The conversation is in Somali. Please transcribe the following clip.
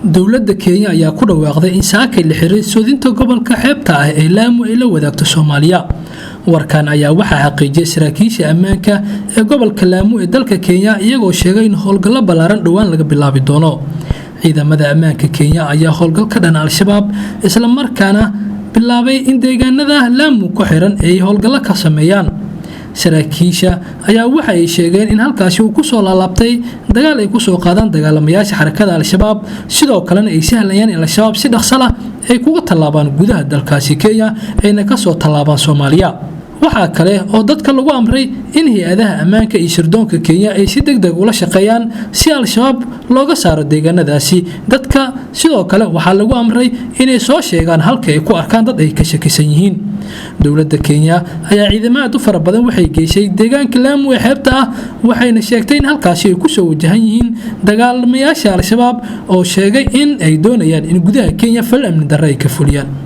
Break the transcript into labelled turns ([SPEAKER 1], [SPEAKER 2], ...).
[SPEAKER 1] dowladda Kenya ayaa ku dhawaaqday in saaka la xiray soodinta gobolka xeebta ah ee Lamu ay la wadaagto Soomaaliya. warkan ayaa waxaa xaqiijiyay saraakiisha ammaanka ee gobolka Lamu ee dalka Kenya iyagoo sheegay in howlgallo ballaaran dhawaan laga bilaabi doono. ciidamada ammaanka Kenya ayaa howlgal ka dhan Al-Shabaab isla markaana bilaabay in deegaanada Lamu ku xiran ay howlgallo ka sameeyaan. saraakiisha ayaa waxa ay sheegeen in halkaasi uu ku soo laabtay dagaal ay ku soo qaadaan dagaalamayaasha xarakada Al-Shabaab sidoo kalena ay sahlayaan in Al-Shabaab si dhaqso ah ay kuga tallaabaan gudaha dalkaasi Kenya ayna ka soo tallaabaan Soomaaliya. waxa kale oo dadka lagu amray in hay'adaha ammaanka iyo sirdoonka Kenya ay si degdeg ula shaqeeyaan si Al-Shabaab looga saaro deegaanadaasi. dadka sidoo kale waxaa lagu amray inay soo sheegaan halka ay ku arkaan dad ay ka shakisan yihiin. dowladda Kenya ayaa ciidamada fara badan waxay geysay deegaanka Lamu ee xeebta ah waxayna sheegtay in halkaasi ay ku soo wajahan yihiin dagaalamayaasha Al-Shabaab oo sheegay in ay doonayaan in gudaha Kenya fal amni darro ay ka fuliyaan.